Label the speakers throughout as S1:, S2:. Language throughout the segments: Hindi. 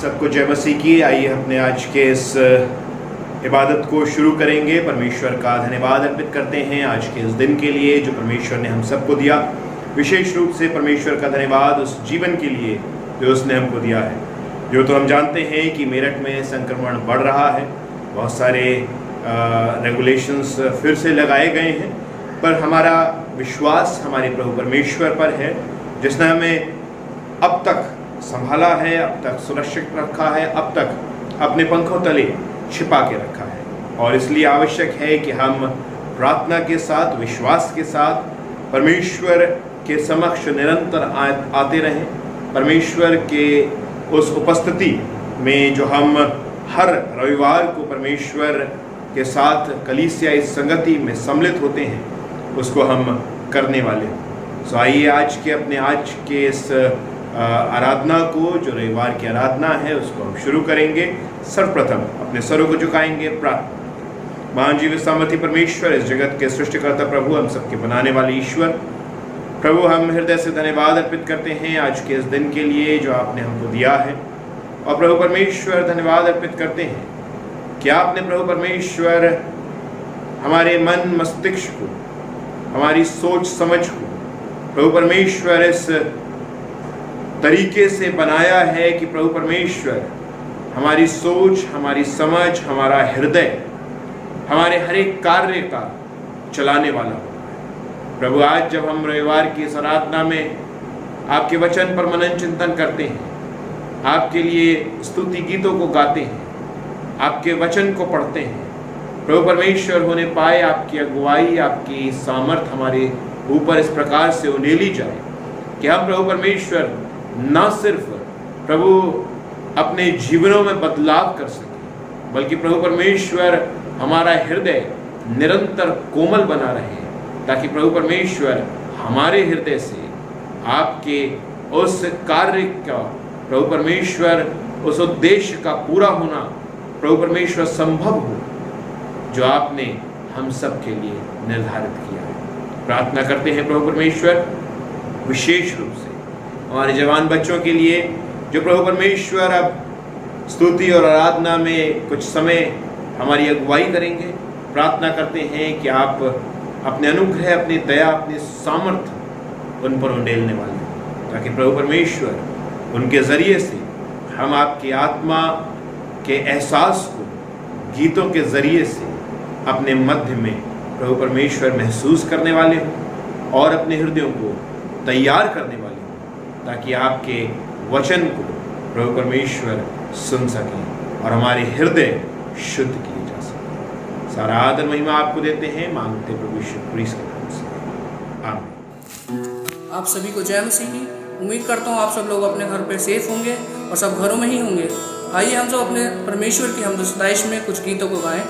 S1: सबको जय मसीह की। आइए अपने आज के इस इबादत को शुरू करेंगे। परमेश्वर का धन्यवाद अर्पित करते हैं आज के इस दिन के लिए जो परमेश्वर ने हम सबको दिया। विशेष रूप से परमेश्वर का धन्यवाद उस जीवन के लिए जो उसने हमको दिया है। जो तो हम जानते हैं कि मेरठ में संक्रमण बढ़ रहा है, बहुत सारे रेगुलेशंस फिर से लगाए गए हैं, पर हमारा विश्वास हमारे प्रभु परमेश्वर पर है जिसने हमें अब तक संभाला है, अब तक सुरक्षित रखा है, अब तक अपने पंखों तले छिपा के रखा है। और इसलिए आवश्यक है कि हम प्रार्थना के साथ, विश्वास के साथ परमेश्वर के समक्ष निरंतर आते रहें। परमेश्वर के उस उपस्थिति में जो हम हर रविवार को परमेश्वर के साथ कलीसिया इस संगति में सम्मिलित होते हैं, उसको हम करने वाले हैं। सो आइए आज के इस आराधना को, जो रविवार की आराधना है, उसको हम शुरू करेंगे। सर्वप्रथम अपने सरों को झुकाएंगे। प्रार्थना। महान जीव सामर्थी परमेश्वर, इस जगत के सृष्टिकर्ता प्रभु, हम सबके बनाने वाले ईश्वर, प्रभु हम हृदय से धन्यवाद अर्पित करते हैं आज के इस दिन के लिए जो आपने हमको दिया है। और प्रभु परमेश्वर धन्यवाद अर्पित करते हैं कि आपने प्रभु परमेश्वर हमारे मन मस्तिष्क को, हमारी सोच समझ को प्रभु परमेश्वर इस तरीके से बनाया है कि प्रभु परमेश्वर हमारी सोच, हमारी समझ, हमारा हृदय, हमारे हर एक कार्य का चलाने वाला हो। प्रभु आज जब हम रविवार की इस आराधना में आपके वचन पर मनन चिंतन करते हैं, आपके लिए स्तुति गीतों को गाते हैं, आपके वचन को पढ़ते हैं, प्रभु परमेश्वर होने पाए आपकी अगुवाई, आपकी सामर्थ हमारे ऊपर इस प्रकार से उंडेली जाए कि हम प्रभु परमेश्वर न सिर्फ प्रभु अपने जीवनों में बदलाव कर सके, बल्कि प्रभु परमेश्वर हमारा हृदय निरंतर कोमल बना रहे, ताकि प्रभु परमेश्वर हमारे हृदय से आपके उस कार्य का, प्रभु परमेश्वर उस उद्देश्य का पूरा होना प्रभु परमेश्वर संभव हो जो आपने हम सब के लिए निर्धारित किया है। प्रार्थना करते हैं प्रभु परमेश्वर विशेष रूप से हमारे जवान बच्चों के लिए जो प्रभु परमेश्वर अब स्तुति और आराधना में कुछ समय हमारी अगुवाई करेंगे। प्रार्थना करते हैं कि आप अपने अनुग्रह, अपनी दया, अपनी सामर्थ्य उन पर उंडेलने वाले हैं, ताकि प्रभु परमेश्वर उनके ज़रिए से हम आपकी आत्मा के एहसास को गीतों के ज़रिए से अपने मध्य में प्रभु परमेश्वर महसूस करने वाले हों और अपने हृदयों को तैयार करने वाले हों, ताकि आपके वचन को प्रभु परमेश्वर सुन सकें और हमारे हृदय शुद्ध किए जा सकें। सारा आदर महिमा आपको देते हैं, मांगते प्रभु यीशु क्रिस्त के नाम से, आमीन।
S2: आप सभी को जय मसीह की। उम्मीद करता हूँ आप सब लोग अपने घर पे सेफ होंगे और सब घरों में ही होंगे। आइए हम सब अपने परमेश्वर की हमद सताइश में कुछ गीतों को गाएं।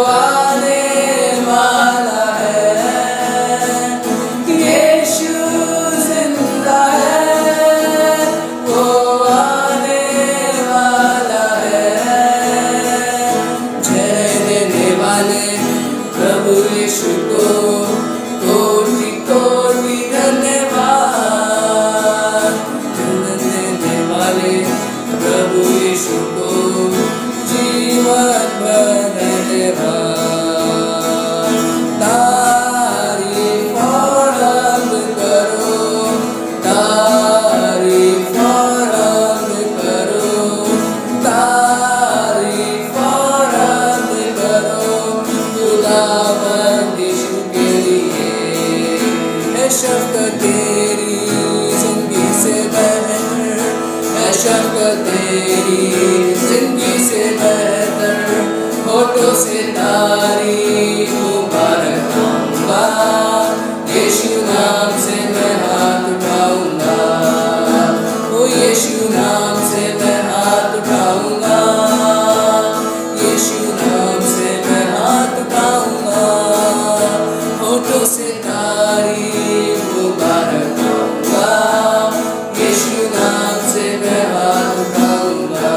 S3: आने वाला है।
S2: तारीफ और हम्द करो, तारीफ और हम्द करो, तारीफ और हम्द करो खुदावंद यीशु के लिए। है शफ़क़त तेरी ज़िंदगी से बेहतर, है शफ़क़त तेरी ज़िंदगी से बेहतर, होठों से तारीफ मुबारक गाऊंगा, यीशु नाम से मैं हाथ उठाऊंगा, ओ यीशु नाम से मैं हाथ उठाऊंगा, यीशु नाम से मैं हाथ उठाऊंगा, होठों से तारीफ मुबारक गाऊंगा, यीशु नाम से मैं हाथ उठाऊंगा।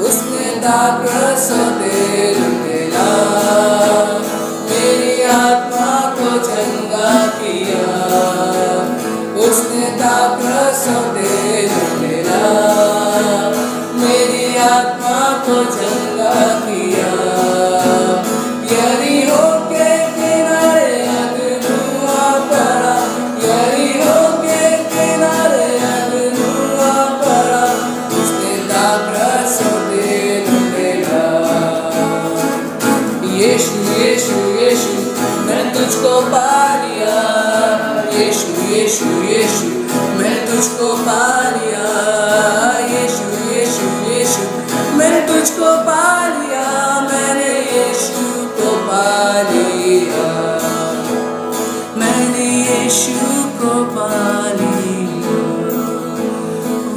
S2: उसने दाग सौदे लुटेरा, मेरी आत्मा को चंगा किया, उसने दाग सौदे लुटेरा, मेरी आत्मा को चंगा किया। यरीहो के किनारे अगनुआ पड़ा, यरीहो के किनारे अगनुआ पड़ा, उसने दाग सौदे लुटेरा। यीशु यीशु यीशु मैं तुझको पा लिया, यीशु यीशु यीशु मैं तुझको पा लिया, यीशु यीशु यीशु मैं तुझको पा लिया, मैंने यीशु को पा लिया, मैंने यीशु को पा लिया,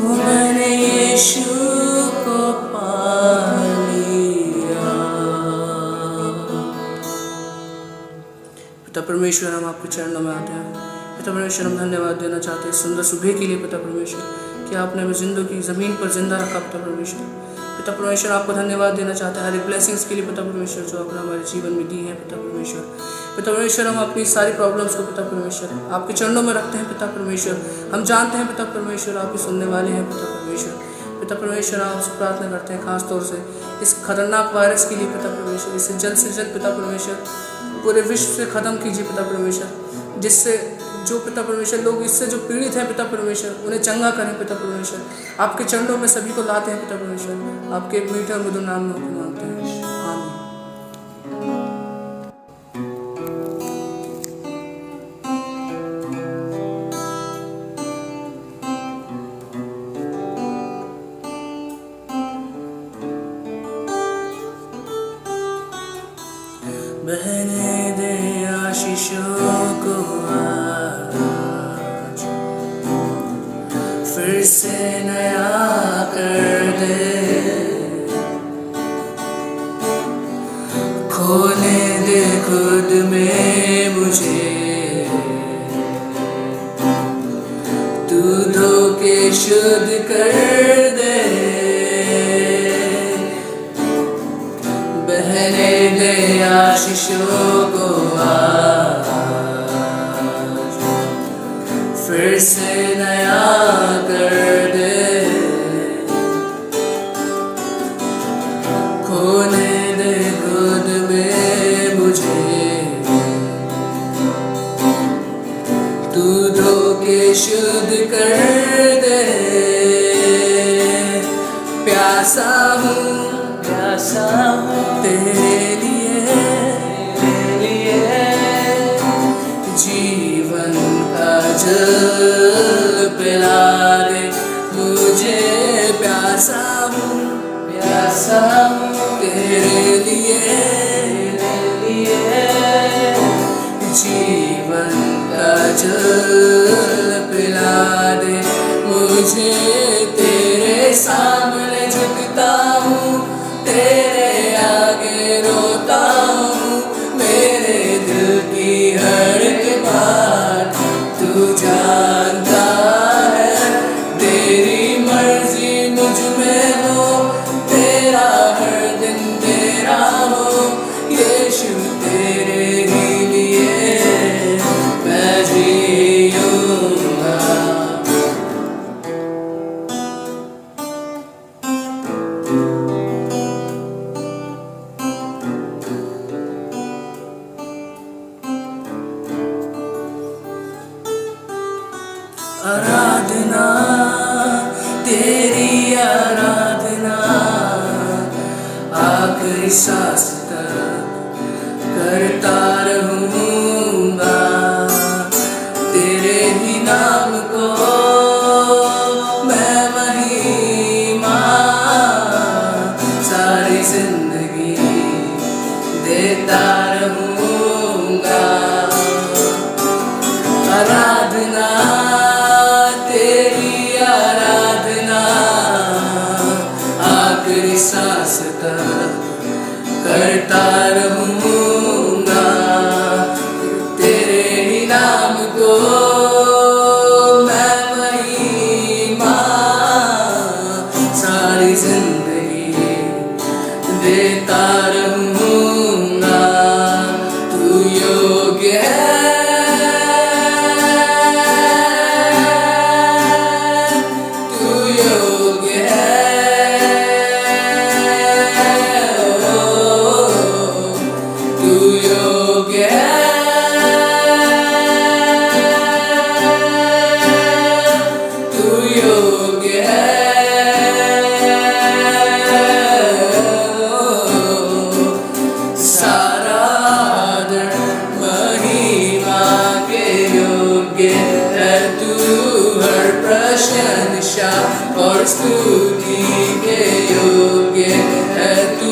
S2: ओ मैंने यीशु को पा लिया। पिता परमेश्वर, हम आपके चरणों में आते हैं। पिता परमेश्वर, हम धन्यवाद देना चाहते हैं सुंदर सुबह के लिए। पिता परमेश्वर, कि आपने हमें जिंदगी ज़मीन पर जिंदा रखा। पिता परमेश्वर, पिता परमेश्वर आपको धन्यवाद देना चाहते हैं हर एक ब्लेसिंग्स के लिए। पिता परमेश्वर, जो आपने हमारे जीवन में दी है। पिता परमेश्वर, पिता परमेश्वर, हम अपनी सारी प्रॉब्लम्स को पिता परमेश्वर आपके चरणों में रखते हैं। पिता परमेश्वर, हम जानते हैं पिता परमेश्वर आप ही सुनने वाले हैं। पिता परमेश्वर, पिता परमेश्वर, आपसे प्रार्थना करते हैं खास तौर से इस खतरनाक वायरस के लिए। पिता परमेश्वर, इसे जल्द से जल्द पिता परमेश्वर पूरे विश्व से ख़त्म कीजिए। पिता परमेश्वर, जिससे जो पिता परमेश्वर लोग इससे जो पीड़ित हैं पिता परमेश्वर, उन्हें चंगा करें। पिता परमेश्वर, आपके चरणों में सभी को लाते हैं। पिता परमेश्वर, आपके एक मीठे और मधुर नाम में हुक्म मांगते हैं, आमीन। बहने दे आशीषों को आज, फिर से नया कर दे, खोने दे खुद में मुझे, तू धो के शुद्ध कर दे। बहने दे आशीषों को आज, फिर से नया कर दे, खोने दे खुद में मुझे, तू धो के शुद्ध कर दे। प्यासा हूँ तेरे लिए, जीवन का जल पिला दे मुझे। प्यासा हूँ तेरे लिए, जीवन का जल पिला दे मुझे। तेरे सामने झुकता हूँ, तेरे आगे रोता हूँ, मेरे दिल की हर एक बात तू जानता है। तेरी मर्जी मुझ में हो, तेरा हर दिन तेरा हो, यीशु तेरे ही लिए मैं जीऊँगा। आराधना आखिरी सांस तक करता रहूंगा, तेरे ही नाम को मैं महिमा सारी जिंदगी देता रहूंगा। आराधना तेरी आराधना आखिरी सांस तक करता रहूंगा, तेरे ही नाम को मैं महिमा सारी जिंदगी देता रहूंगा। तू योग्य है, तू योग्य है, तू योग्य है, तू योग्य है। सारा आदर महिमा के योग्य है तू, हर प्रशंसा और स्तुति के योग्य है तू।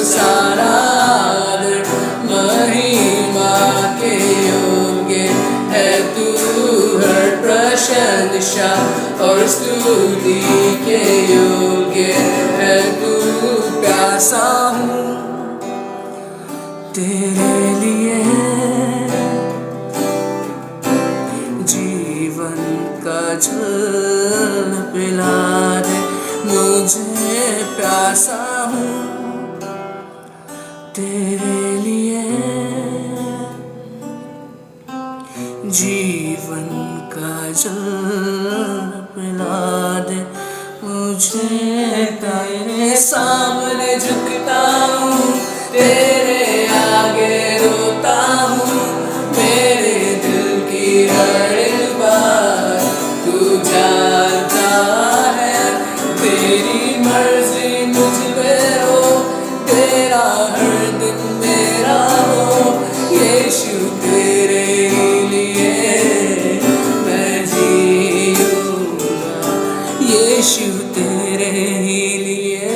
S2: सारा आदर महिमा के योग्य है तू, हर प्रशंसा और स्तुति के योग्य है तू। प्यासा हूँ तेरे लिए, जीवन का जल पिला दे मुझे। प्यासा हूँ तेरे लिए, जीवन का जल पिला दे मुझे। तेरे सामने झुकता हूँ, तेरे आगे रोता हूँ, मेरे दिल की हर बात तू जानता है। तेरी मर्जी मुझ पे हो, तेरा हर दिन मेरा हो। यीशु तेरे लिए मैं जीऊंगा, यीशु तेरे लिए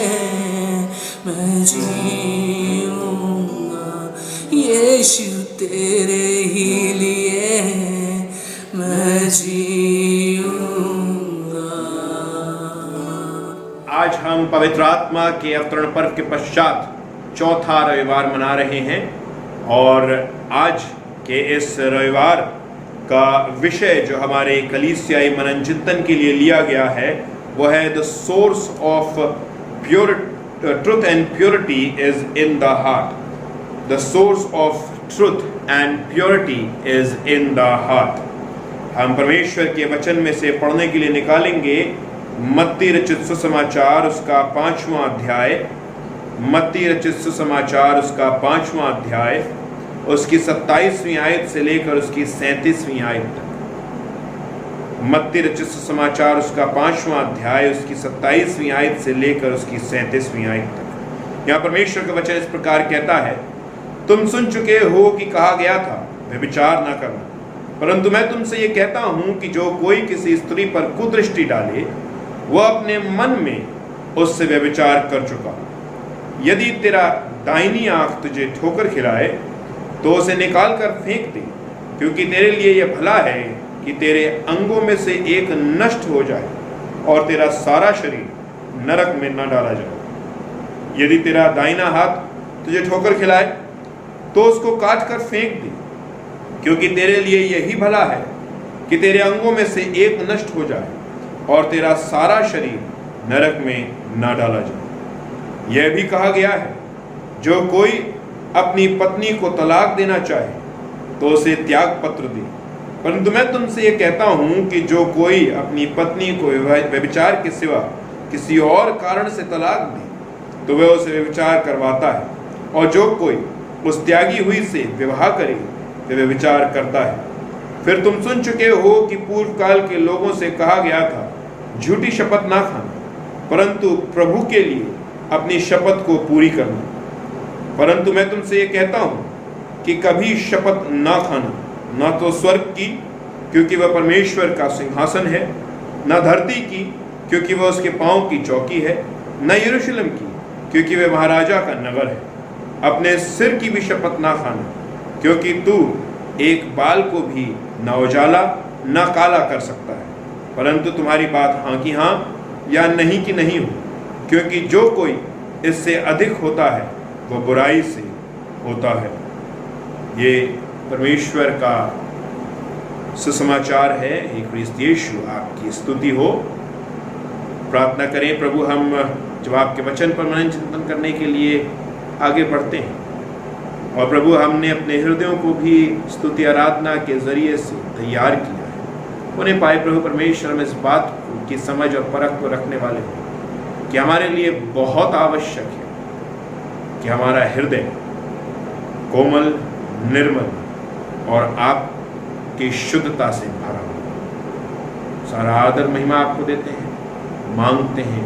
S2: मैं जीऊंगा, यीशु तेरे ही लिए मैं जीऊंगा।
S1: आज हम पवित्र आत्मा के अवतरण पर्व के पश्चात चौथा रविवार मना रहे हैं और आज के इस रविवार का विषय जो हमारे कलीसियाई मनन चिंतन के लिए लिया गया है वो है the source of truth and purity is in the heart. The source of truth and purity is in the heart. हम परमेश्वर के वचन में से पढ़ने के लिए निकालेंगे मत्ती रचित सुसमाचार उसका 5वां अध्याय, मत्ती रचित सुसमाचार उसका 5वां अध्याय, उसकी 27वीं आयत से लेकर उसकी 37वीं आयत तक। मत्ती रचित सुसमाचार उसका 5वां अध्याय, उसकी 27वीं आयत से लेकर उसकी 37वीं आयत तक। यहाँ परमेश्वर का वचन इस प्रकार कहता है, तुम सुन चुके हो कि कहा गया था व्यभिचार न करना, परंतु मैं तुमसे ये कहता हूँ कि जो कोई किसी स्त्री पर कुदृष्टि डाले वह अपने मन में उससे व्यभिचार कर चुका। यदि तेरा दाहिनी आंख तुझे ठोकर खिलाए तो उसे निकाल कर फेंक दे, क्योंकि तेरे लिए यह भला है कि तेरे अंगों में से एक नष्ट हो जाए और तेरा सारा शरीर नरक में न डाला जाए। यदि तेरा दाहिना हाथ तुझे ठोकर खिलाए तो उसको काट कर फेंक दे, क्योंकि तेरे लिए यही भला है कि तेरे अंगों में से एक नष्ट हो जाए और तेरा सारा शरीर नरक में न डाला जाए। यह भी कहा गया है, जो कोई अपनी पत्नी को तलाक देना चाहे तो उसे त्याग पत्र दे, परंतु मैं तुमसे ये कहता हूँ कि जो कोई अपनी पत्नी को व्यभिचार के सिवा किसी और कारण से तलाक दे तो वह उसे व्यभिचार करवाता है, और जो कोई उस त्यागी हुई से विवाह करे वह व्यभिचार करता है। फिर तुम सुन चुके हो कि पूर्व काल के लोगों से कहा गया था, झूठी शपथ ना खाना, परंतु प्रभु के लिए अपनी शपथ को पूरी करना। परंतु मैं तुमसे ये कहता हूं कि कभी शपथ ना खाना, ना तो स्वर्ग की, क्योंकि वह परमेश्वर का सिंहासन है, न धरती की, क्योंकि वह उसके पांव की चौकी है, न यरूशलेम की, क्योंकि वह महाराजा का नगर है। अपने सिर की भी शपथ ना खाना, क्योंकि तू एक बाल को भी न उजाला न काला कर सकता है। परंतु तुम्हारी बात हाँ की हाँ या नहीं की नहीं हो, क्योंकि जो कोई इससे अधिक होता है वह बुराई से होता है। ये परमेश्वर का सुसमाचार है। हे ख्रीस्त यीशु, आपकी स्तुति हो। प्रार्थना करें प्रभु, हम जब आपके वचन पर मनन चिंतन करने के लिए आगे बढ़ते हैं, और प्रभु हमने अपने हृदयों को भी स्तुति आराधना के जरिए से तैयार किया है, उन्हें पाए प्रभु परमेश्वर में इस बात की समझ और परख को रखने वाले हो कि हमारे लिए बहुत आवश्यक है कि हमारा हृदय कोमल, निर्मल और आपकी शुद्धता से भरा हो। सारा आदर महिमा आपको देते हैं, मांगते हैं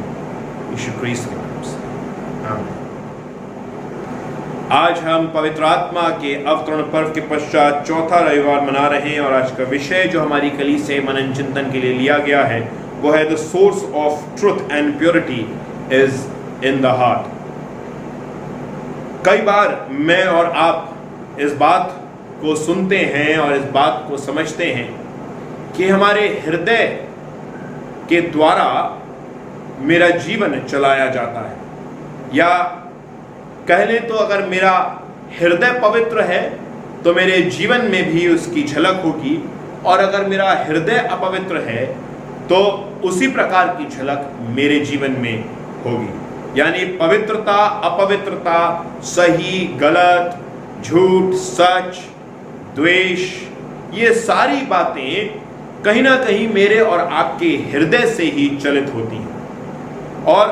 S1: यीशु ख्रीस्त के नाम से, आमीन। आज हम पवित्र आत्मा के अवतरण पर्व के पश्चात चौथा रविवार मना रहे हैं, और आज का विषय जो हमारी कलीसिया से मनन चिंतन के लिए लिया गया है वो है the source of truth and purity is in the heart. कई बार मैं और आप इस बात को सुनते हैं और इस बात को समझते हैं कि हमारे हृदय के द्वारा मेरा जीवन चलाया जाता है, या कह लें तो अगर मेरा हृदय पवित्र है तो मेरे जीवन में भी उसकी झलक होगी, और अगर मेरा हृदय अपवित्र है तो उसी प्रकार की झलक मेरे जीवन में होगी। यानी पवित्रता, अपवित्रता, सही गलत, झूठ सच, द्वेष, ये सारी बातें कहीं ना कहीं मेरे और आपके हृदय से ही चलित होती हैं। और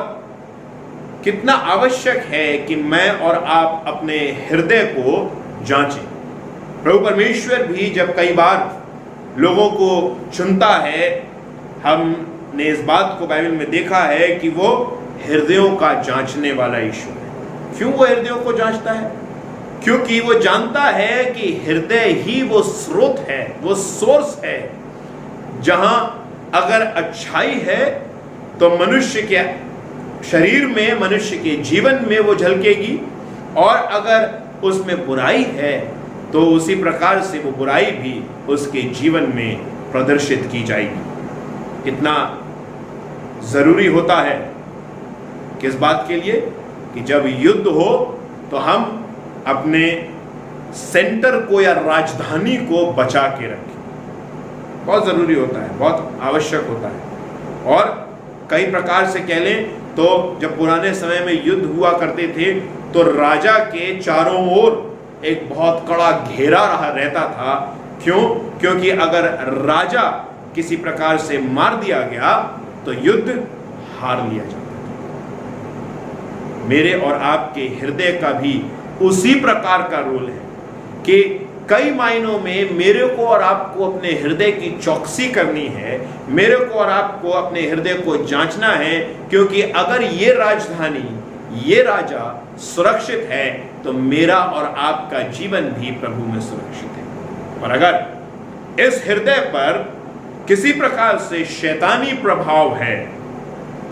S1: कितना आवश्यक है कि मैं और आप अपने हृदय को जांचें। प्रभु परमेश्वर भी जब कई बार लोगों को चुनता है, हमने इस बात को बाइबल में देखा है कि वो हृदयों का जांचने वाला ईश्वर है। क्यों वो हृदयों को जांचता है? क्योंकि वो जानता है कि हृदय ही वो स्रोत है, वो सोर्स है, जहां अगर अच्छाई है तो मनुष्य के शरीर में, मनुष्य के जीवन में वो झलकेगी, और अगर उसमें बुराई है तो उसी प्रकार से वो बुराई भी उसके जीवन में प्रदर्शित की जाएगी। कितना जरूरी होता है किस बात के लिए कि जब युद्ध हो तो हम अपने सेंटर को या राजधानी को बचा के रखें। बहुत जरूरी होता है, बहुत आवश्यक होता है। और कई प्रकार से कह लें तो जब पुराने समय में युद्ध हुआ करते थे तो राजा के चारों ओर एक बहुत कड़ा घेरा रहता था। क्यों? क्योंकि अगर राजा किसी प्रकार से मार दिया गया तो युद्ध हार लिया जाता था। मेरे और आपके हृदय का भी उसी प्रकार का रोल है कि कई मायनों में मेरे को और आपको अपने हृदय की चौकसी करनी है, मेरे को और आपको अपने हृदय को जांचना है, क्योंकि अगर ये राजधानी, ये राजा सुरक्षित है तो मेरा और आपका जीवन भी प्रभु में सुरक्षित है। और अगर इस हृदय पर किसी प्रकार से शैतानी प्रभाव है,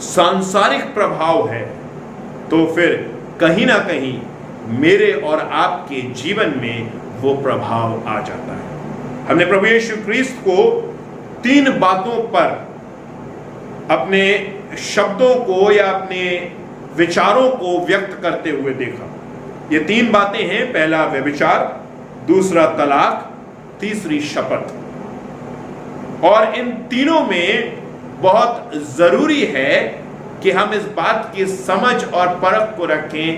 S1: सांसारिक प्रभाव है, तो फिर कहीं ना कहीं मेरे और आपके जीवन में वो प्रभाव आ जाता है। हमने प्रभु यीशु ख्रीस्त को 3 बातों पर अपने शब्दों को या अपने विचारों को व्यक्त करते हुए देखा। ये 3 बातें हैं, पहला व्यभिचार, दूसरा तलाक, तीसरी शपथ। और इन तीनों में बहुत जरूरी है कि हम इस बात की समझ और परख को रखें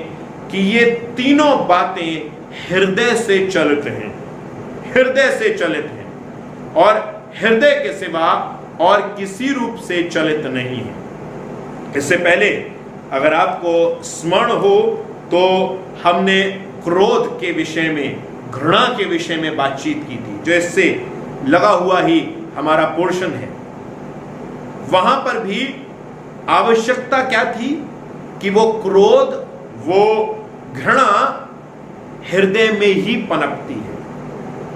S1: कि ये तीनों बातें हृदय से चलित हैं, हृदय से चलित हैं, और हृदय के सिवा और किसी रूप से चलित नहीं है। इससे पहले अगर आपको स्मरण हो तो हमने क्रोध के विषय में, घृणा के विषय में बातचीत की थी, जो इससे लगा हुआ ही हमारा पोर्शन है। वहां पर भी आवश्यकता क्या थी कि वो क्रोध, वो घृणा हृदय में ही पनपती है।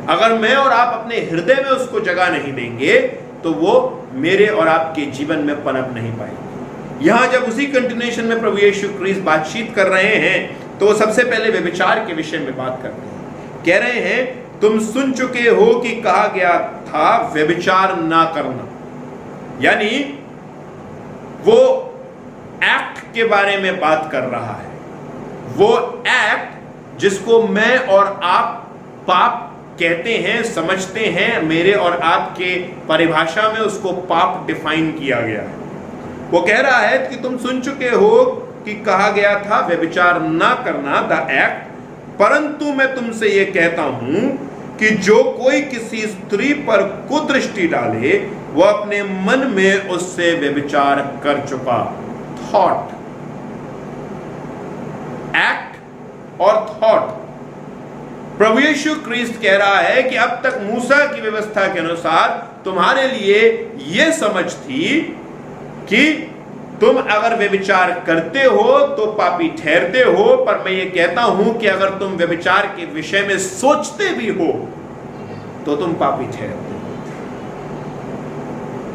S1: अगर मैं और आप अपने हृदय में उसको जगह नहीं देंगे तो वो मेरे और आपके जीवन में पनप नहीं पाएगी। यहां जब उसी कंटिन्यूएशन में प्रभु यीशु क्रिस्ट बातचीत कर रहे हैं तो सबसे पहले व्यभिचार के विषय में बात करते हैं। कह रहे हैं तुम सुन चुके हो कि कहा गया था व्यभिचार ना करना, यानी वो एक्ट के बारे में बात कर रहा है। वो एक्ट जिसको मैं और आप पाप कहते हैं, समझते हैं, मेरे और आपके परिभाषा में उसको पाप डिफाइन किया गया है। वो कह रहा है कि तुम सुन चुके हो कि कहा गया था व्यभिचार ना करना, द एक्ट, परंतु मैं तुमसे ये कहता हूं कि जो कोई किसी स्त्री पर कुदृष्टि डाले वह अपने मन में उससे व्यभिचार कर चुका। थॉट, एक्ट और थॉट। प्रभु यीशु क्रिस्ट कह रहा है कि अब तक मूसा की व्यवस्था के अनुसार तुम्हारे लिए यह समझ थी कि तुम अगर व्यभिचार करते हो तो पापी ठहरते हो, पर मैं ये कहता हूं कि अगर तुम व्यभिचार के विषय में सोचते भी हो तो तुम पापी ठहरते हो।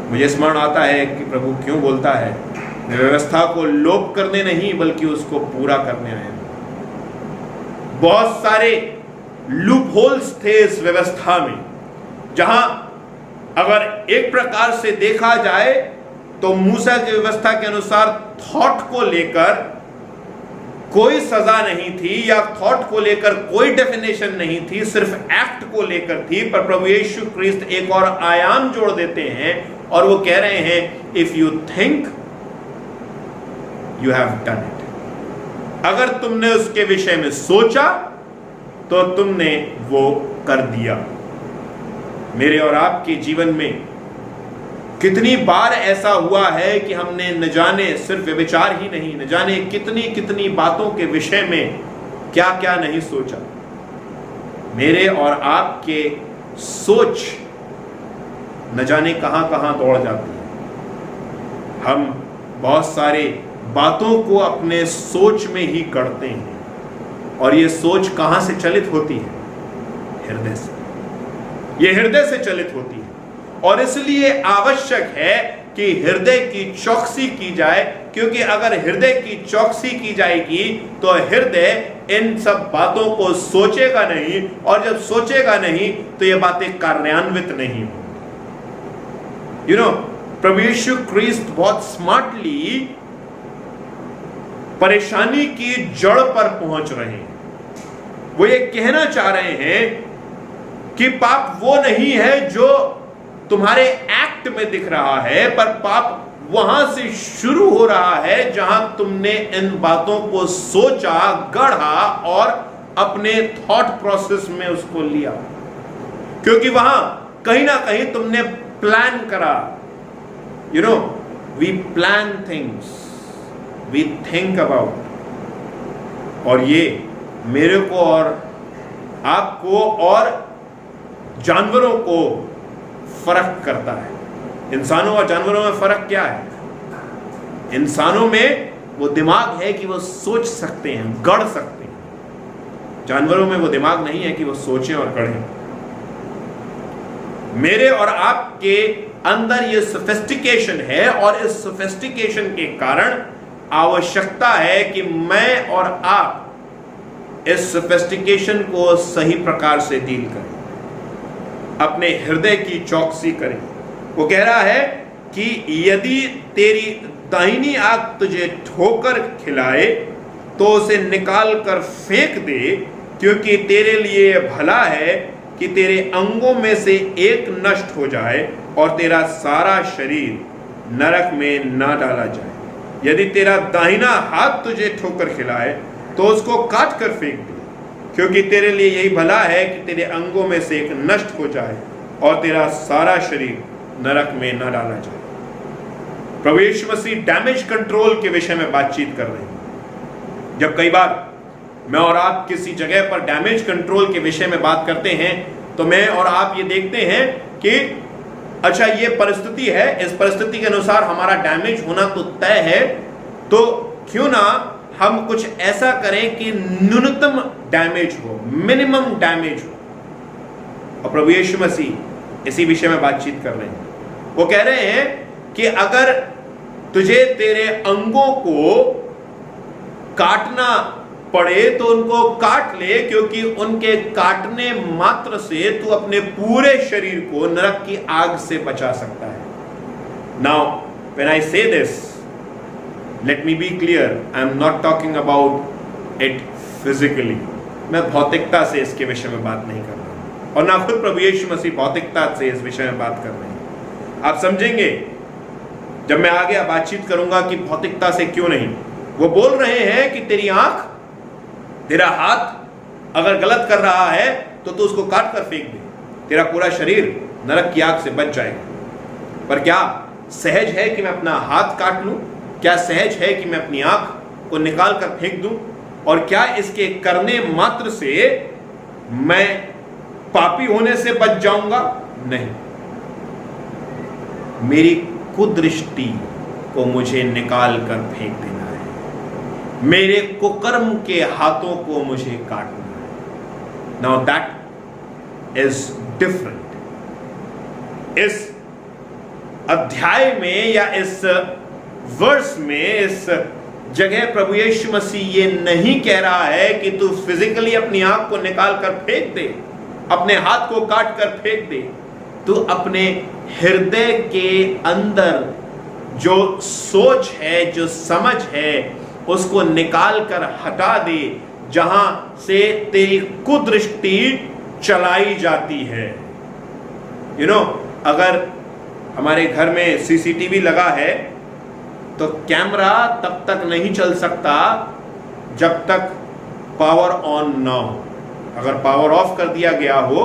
S1: मुझे स्मरण आता है कि प्रभु क्यों बोलता है, व्यवस्था को लोप करने नहीं बल्कि उसको पूरा करने आए। बहुत सारे लूप होल्स थे इस व्यवस्था में, जहां अगर एक प्रकार से देखा जाए तो मूसा की व्यवस्था के अनुसार थॉट को लेकर कोई सजा नहीं थी या थॉट को लेकर कोई डेफिनेशन नहीं थी, सिर्फ एक्ट को लेकर थी। पर प्रभु यीशु क्रिस्ट एक और आयाम जोड़ देते हैं और वो कह रहे हैं if you think you have done it. अगर तुमने उसके विषय में सोचा तो तुमने वो कर दिया। मेरे और आपके जीवन में कितनी बार ऐसा हुआ है कि हमने न जाने सिर्फ व्यभिचार ही नहीं, न जाने कितनी कितनी बातों के विषय में क्या क्या नहीं सोचा। मेरे और आपके सोच न जाने कहां कहां दौड़ जाती है। हम बहुत सारे बातों को अपने सोच में ही करते हैं और ये सोच कहां से चलित होती है? हृदय से। ये हृदय से चलित होती है और इसलिए आवश्यक है कि हृदय की चौकसी की जाए, क्योंकि अगर हृदय की चौकसी की जाएगी तो हृदय इन सब बातों को सोचेगा नहीं, और जब सोचेगा नहीं तो ये बातें कार्यान्वित नहीं होंगी। प्रभु यीशु क्रिस्ट बहुत स्मार्टली परेशानी की जड़ पर पहुंच रहे हैं। वो ये कहना चाह रहे हैं कि पाप वो नहीं है जो तुम्हारे एक्ट में दिख रहा है, पर पाप वहां से शुरू हो रहा है जहां तुमने इन बातों को सोचा, गढ़ा और अपने थॉट प्रोसेस में उसको लिया, क्योंकि वहां कहीं ना कहीं तुमने प्लान करा। We plan things, we think about. और ये मेरे को और आपको और जानवरों को फर्क करता है। इंसानों और जानवरों में फर्क क्या है? इंसानों में वो दिमाग है कि वो सोच सकते हैं, गढ़ सकते हैं। जानवरों में वो दिमाग नहीं है कि वो सोचें और गढ़ें। मेरे और आपके अंदर ये सोफिस्टिकेशन है और इस सोफिस्टिकेशन के कारण आवश्यकता है कि मैं और आप इस सोफिस्टिकेशन को सही प्रकार से डील करें, अपने हृदय की चौकसी करें। वो कह रहा है कि यदि तेरी दाहिनी आंख तुझे ठोकर खिलाए तो उसे निकाल कर फेंक दे, क्योंकि तेरे लिए भला है कि तेरे अंगों में से एक नष्ट हो जाए और तेरा सारा शरीर नरक में ना डाला जाए। यदि तेरा दाहिना हाथ तुझे ठोकर खिलाए तो उसको काट कर फेंक दे, क्योंकि तेरे लिए यही भला है कि तेरे अंगों में से एक नष्ट हो जाए और तेरा सारा शरीर नरक में न डाला जाए। प्रभु यीशु मसीह डैमेज कंट्रोल के विषय में बातचीत कर रहे हैं। जब कई बार मैं और आप किसी जगह पर डैमेज कंट्रोल के विषय में बात करते हैं तो मैं और आप ये देखते हैं कि अच्छा ये परिस्थिति है, इस परिस्थिति के अनुसार हमारा डैमेज होना तो तय है, तो क्यों ना हम कुछ ऐसा करें कि न्यूनतम डैमेज हो, मिनिमम डैमेज हो। और प्रभु यीशु मसीह इसी विषय में बातचीत कर रहे हैं। वो कह रहे हैं कि अगर तुझे तेरे अंगों को काटना पड़े तो उनको काट ले, क्योंकि उनके काटने मात्र से तू अपने पूरे शरीर को नरक की आग से बचा सकता है। Now when I say this, let me be clear, I am not talking about it physically. मैं भौतिकता से इसके विषय में बात नहीं कर रहा हूं, और ना खुद प्रभु यीशु मसीह भौतिकता से इस विषय में बात कर रहे हैं। आप समझेंगे जब मैं आगे बातचीत करूंगा कि भौतिकता से क्यों नहीं। वो बोल रहे हैं कि तेरी आंख, तेरा हाथ अगर गलत कर रहा है तो तू उसको काट कर फेंक दे, तेरा पूरा शरीर नरक की आग से बच जाएगा। पर क्या सहज है कि मैं अपना हाथ काट लूं? क्या सहज है कि मैं अपनी आंख को निकाल कर फेंक दूं? और क्या इसके करने मात्र से मैं पापी होने से बच जाऊंगा? नहीं, मेरी कुदृष्टि को मुझे निकाल कर फेंक देना है, मेरे कुकर्म के हाथों को मुझे काटना है। Now that is different. इस अध्याय में या इस वर्स में, इस जगह प्रभु यीशु मसीह ये नहीं कह रहा है कि तू फिजिकली अपनी आंख को निकाल कर फेंक दे, अपने हाथ को काट कर फेंक दे। तू अपने हृदय के अंदर जो सोच है, जो समझ है, उसको निकाल कर हटा दे, जहां से तेरी कुदृष्टि चलाई जाती है। यू नो, अगर हमारे घर में सीसीटीवी लगा है तो कैमरा तब तक नहीं चल सकता जब तक पावर ऑन ना हो। अगर पावर ऑफ कर दिया गया हो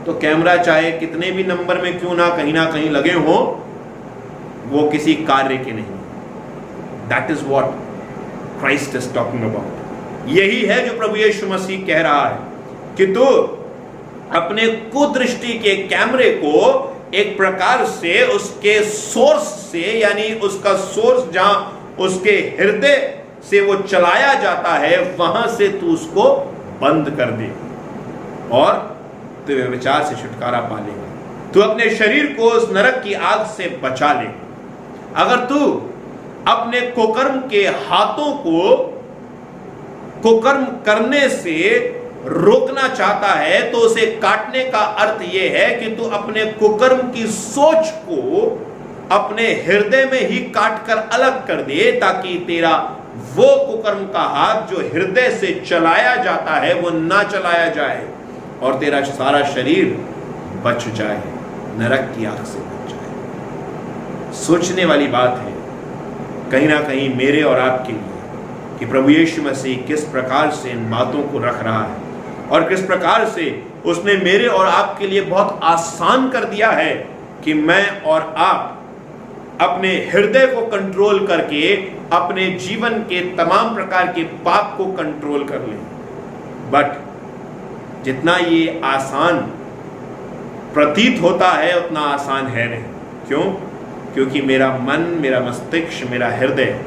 S1: तो कैमरा चाहे कितने भी नंबर में क्यों ना कहीं लगे हो, वो किसी कार्य के नहीं। That is what Christ is talking about. यही है जो प्रभु यीशु मसीह कह रहा है कि तू अपने कुदृष्टि के कैमरे को एक प्रकार से उसके सोर्स से, यानी उसका सोर्स जहां उसके हृदय से वो चलाया जाता है, वहां से तू उसको बंद कर दे और तू विचार से छुटकारा पा लेगा। तू अपने शरीर को उस नरक की आग से बचा ले। अगर तू अपने कुकर्म के हाथों को कुकर्म करने से रोकना चाहता है तो उसे काटने का अर्थ यह है कि तू अपने कुकर्म की सोच को अपने हृदय में ही काट कर अलग कर दे, ताकि तेरा वो कुकर्म का हाथ जो हृदय से चलाया जाता है वो ना चलाया जाए और तेरा सारा शरीर बच जाए, नरक की आग से बच जाए। सोचने वाली बात है कहीं ना कहीं मेरे और आपके लिए कि प्रभु यीशु मसीह किस प्रकार से इन बातों को रख रहा है और किस प्रकार से उसने मेरे और आपके लिए बहुत आसान कर दिया है कि मैं और आप अपने हृदय को कंट्रोल करके अपने जीवन के तमाम प्रकार के पाप को कंट्रोल कर लें। बट जितना ये आसान प्रतीत होता है उतना आसान है नहीं। क्यों? क्योंकि मेरा मन, मेरा मस्तिष्क, मेरा हृदय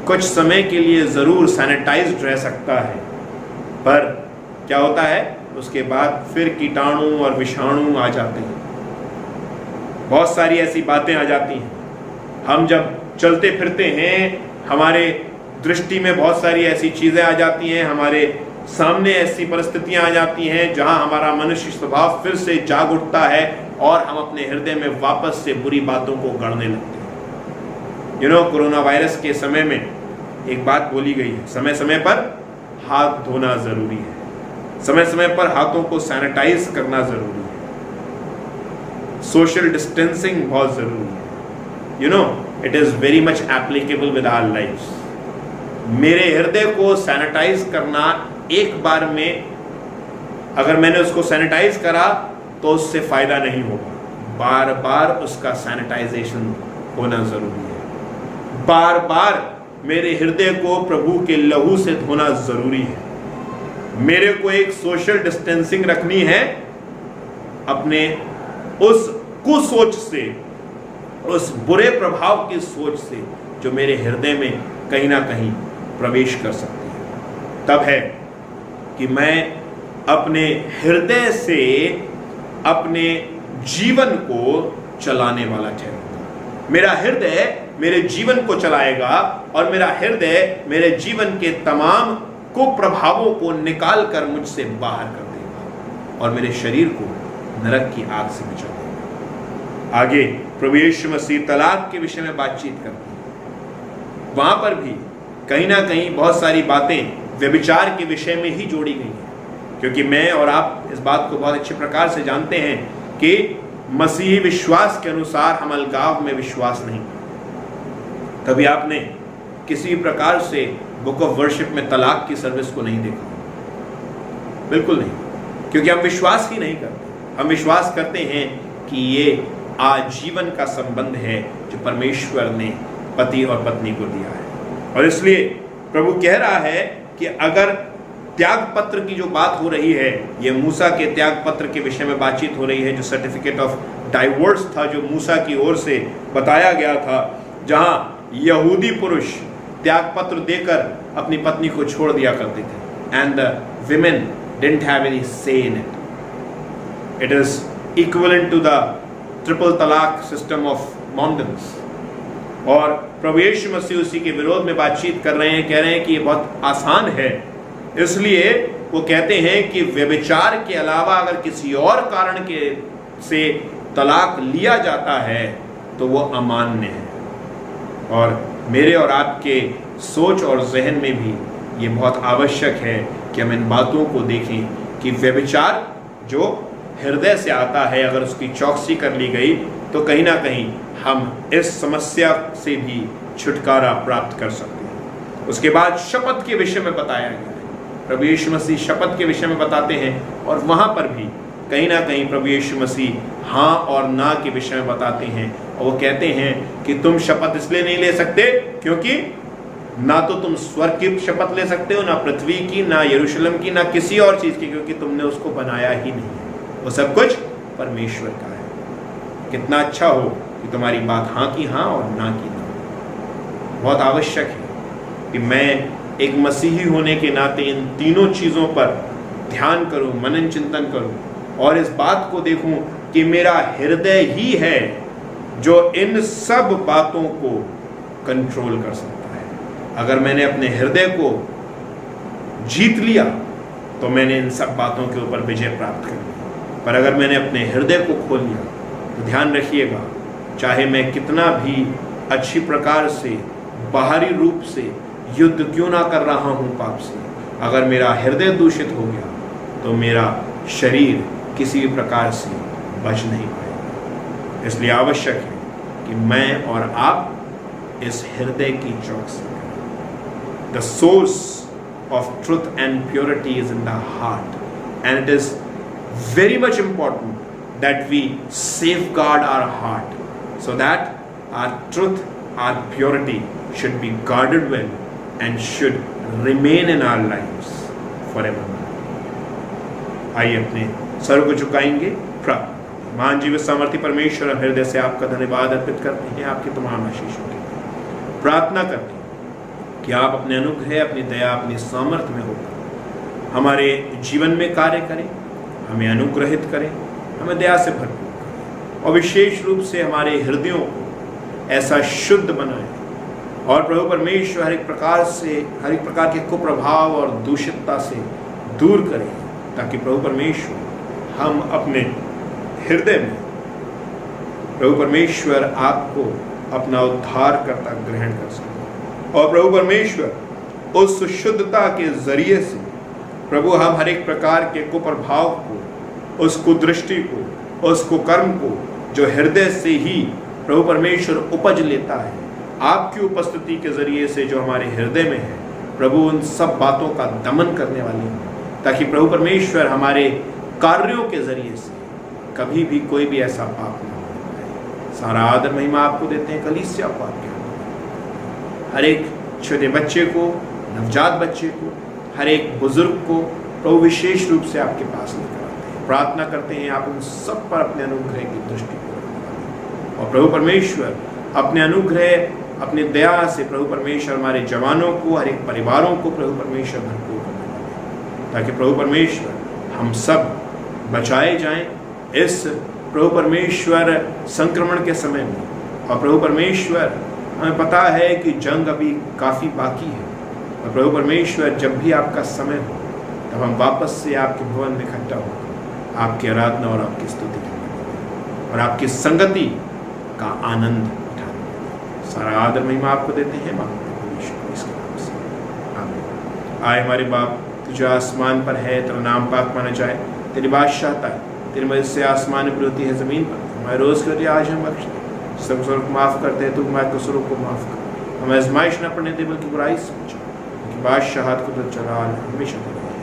S1: कुछ समय के लिए जरूर सैनिटाइज्ड रह सकता है, पर क्या होता है उसके बाद फिर कीटाणु और विषाणु आ जाते हैं, बहुत सारी ऐसी बातें आ जाती हैं। हम जब चलते फिरते हैं हमारे दृष्टि में बहुत सारी ऐसी चीज़ें आ जाती हैं, हमारे सामने ऐसी परिस्थितियां आ जाती हैं जहां हमारा मनुष्य स्वभाव फिर से जाग उठता है और हम अपने हृदय में वापस से बुरी बातों को गढ़ने लगते हैं। यू नो, कोरोना वायरस के समय में एक बात बोली गई है, समय समय पर हाथ धोना जरूरी है, समय समय पर हाथों को सैनिटाइज करना जरूरी है, सोशल डिस्टेंसिंग बहुत जरूरी है। You know, it is very much applicable with our lifes. मेरे हृदय को सैनिटाइज करना, एक बार में अगर मैंने उसको सैनिटाइज करा तो उससे फायदा नहीं होगा, बार बार उसका सैनिटाइजेशन होना जरूरी है। बार बार मेरे हृदय को प्रभु के लहू से धोना जरूरी है। मेरे को एक सोशल डिस्टेंसिंग रखनी है, अपने उस कुसोच से, उस बुरे प्रभाव की सोच से जो मेरे हृदय में कहीं ना कहीं प्रवेश कर सकती है। तब है कि मैं अपने हृदय से अपने जीवन को चलाने वाला ठहरूंगा। मेरा हृदय मेरे जीवन को चलाएगा और मेरा हृदय मेरे जीवन के तमाम कुप्रभावों को निकाल कर मुझसे बाहर कर देगा और मेरे शरीर को नरक की आग से बचा देगा। आगे प्रभु यीशु मसीह तलाक के विषय में बातचीत करते हैं। वहां पर भी कहीं ना कहीं बहुत सारी बातें व्यभिचार के विषय में ही जोड़ी गई हैं, क्योंकि मैं और आप इस बात को बहुत अच्छे प्रकार से जानते हैं कि मसीही विश्वास के अनुसार हम अलगाव में विश्वास नहीं करते। कभी आपने किसी प्रकार से बुक ऑफ वर्शिप में तलाक की सर्विस को नहीं देखा? बिल्कुल नहीं, क्योंकि हम विश्वास ही नहीं करते। हम विश्वास करते हैं कि ये आजीवन का संबंध है जो परमेश्वर ने पति और पत्नी को दिया है। और इसलिए प्रभु कह रहा है कि अगर त्याग पत्र की जो बात हो रही है, ये मूसा के त्याग पत्र के विषय में बातचीत हो रही है, जो सर्टिफिकेट ऑफ डाइवोर्स था जो मूसा की ओर से बताया गया था, जहां यहूदी पुरुष त्याग पत्र देकर अपनी पत्नी को छोड़ दिया करते थे, and the women didn't have any say in it. It is equivalent to the triple talaq system of Mohammedans. और प्रभु यीशु मसीह उसी के विरोध में बातचीत कर रहे हैं, कह रहे हैं कि ये बहुत आसान है। इसलिए वो कहते हैं कि व्यभिचार के अलावा अगर किसी और कारण के से तलाक लिया जाता है तो वो अमान्य है। और मेरे और आपके सोच और जहन में भी ये बहुत आवश्यक है कि हम इन बातों को देखें कि व्यभिचार जो हृदय से आता है, अगर उसकी चौकसी कर ली गई तो कहीं ना कहीं हम इस समस्या से भी छुटकारा प्राप्त कर सकते हैं। उसके बाद शपथ के विषय में बताया गया है। प्रभु यीशु मसीह शपथ के विषय में बताते हैं और वहाँ पर भी कहीं ना कहीं प्रभु यीशु मसीह हाँ और ना के विषय में बताते हैं। और वो कहते हैं कि तुम शपथ इसलिए नहीं ले सकते क्योंकि ना तो तुम स्वर्ग की शपथ ले सकते हो, ना पृथ्वी की, ना यरूशलेम की, ना किसी और चीज़ की, क्योंकि तुमने उसको बनाया ही नहीं है। वो सब कुछ परमेश्वर का है। कितना अच्छा हो कि तुम्हारी बात हाँ की हाँ और ना की ना। बहुत आवश्यक है कि मैं एक मसीही होने के नाते इन तीनों चीज़ों पर ध्यान करूं, मनन चिंतन करूं और इस बात को देखूं कि मेरा हृदय ही है जो इन सब बातों को कंट्रोल कर सकता है। अगर मैंने अपने हृदय को जीत लिया तो मैंने इन सब बातों के ऊपर विजय प्राप्त कर ली। पर अगर मैंने अपने हृदय को खोल लिया तो ध्यान रखिएगा, चाहे मैं कितना भी अच्छी प्रकार से बाहरी रूप से युद्ध क्यों ना कर रहा हूँ पाप से, अगर मेरा हृदय दूषित हो गया तो मेरा शरीर किसी भी प्रकार से बच नहीं पाएगा। इसलिए आवश्यक है कि मैं और आप इस हृदय की चौकसी करें। The source of truth and purity is in the heart and it is very much important that we safeguard our heart so that our truth, our purity should be guarded well and should remain in our lives forever. आइए अपने सर को झुकाएंगे, प्रार्थना। महान जीवित सामर्थी परमेश्वर, हम हृदय से आपका धन्यवाद अर्पित करते हैं आपके तमाम आशीषों के लिए। प्रार्थना करते हैं कि आप अपने अनुग्रह, अपनी दया, अपनी सामर्थ्य में होकर हमारे जीवन में कार्य करें, हमें अनुग्रहित करें, हमें दया से भरपूर करें और विशेष रूप से हमारे हृदयों को ऐसा शुद्ध बनाएं और प्रभु परमेश्वर हर एक प्रकार के कुप्रभाव और दूषितता से दूर करें, ताकि प्रभु परमेश्वर हम अपने हृदय में प्रभु परमेश्वर आपको अपना उद्धारकर्ता ग्रहण कर सकें। और प्रभु परमेश्वर उस शुद्धता के जरिए से प्रभु हम हर एक प्रकार के कुप्रभाव को, उस कुदृष्टि को, उस कुकर्म को जो हृदय से ही प्रभु परमेश्वर उपज लेता है आपकी उपस्थिति के जरिए से जो हमारे हृदय में है, प्रभु उन सब बातों का दमन करने वाले हैं, ताकि प्रभु परमेश्वर हमारे कार्यों के जरिए से कभी भी कोई भी ऐसा पाप न हो। सारा आदर महिमा आपको देते हैं, कलीसिया को आपके हर एक छोटे बच्चे को, नवजात बच्चे को, हर एक बुजुर्ग को प्रभु विशेष रूप से आपके पास लेकर आते हैं। प्रार्थना करते हैं आप उन सब पर अपने अनुग्रह की दृष्टि को रखें। और प्रभु परमेश्वर अपने अनुग्रह, अपनी दया से प्रभु परमेश्वर हमारे जवानों को, हर एक परिवारों को प्रभु परमेश्वर भरपूर करने वाले, ताकि प्रभु परमेश्वर हम सब बचाए जाएं इस प्रभु परमेश्वर संक्रमण के समय में। और प्रभु परमेश्वर हमें पता है कि जंग अभी काफ़ी बाकी है, और प्रभु परमेश्वर जब भी आपका समय हो तब हम वापस से आपके भवन में इकट्ठा होकर आपकी आराधना और आपकी स्तुति करेंगे और आपकी संगति का आनंद उठाएंगे। सारा आदर महिमा आपको देते हैं, मांगते हैं परमेश्वर इसके नाम से, आमीन। आए हमारे बाप, तू जो आसमान पर है, तेरा नाम पाक माना जाए, तेरी बादशाहता है, तेरी मदद से आसमान पर होती है ज़मीन पर। हमारे रोज़ के लिए आज हम बख्श दे, सब स्वरूप माफ़ करते हैं, तू हमारे कसूरों को माफ़ कर, हमें आजमाइश न पड़ने दे बल्कि बुराई से बचा, क्योंकि बादशाहत को तो जलाल हमेशा दे रहे हैं,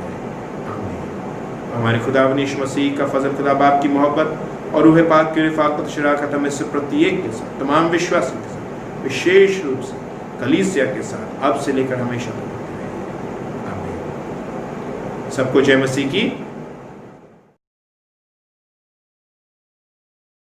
S1: आमीन। हमारे खुदा यीशु मसीह का फजल, खुदा बाप की मोहब्बत और रूह पाक की रिफ़ाक़त शराकत हमें से प्रत्येक के साथ, तमाम विश्वासियों के साथ, विशेष रूप से कलीसिया के साथ अब से लेकर हमेशा तक होती रहे, आमीन। सबको जय मसीह की।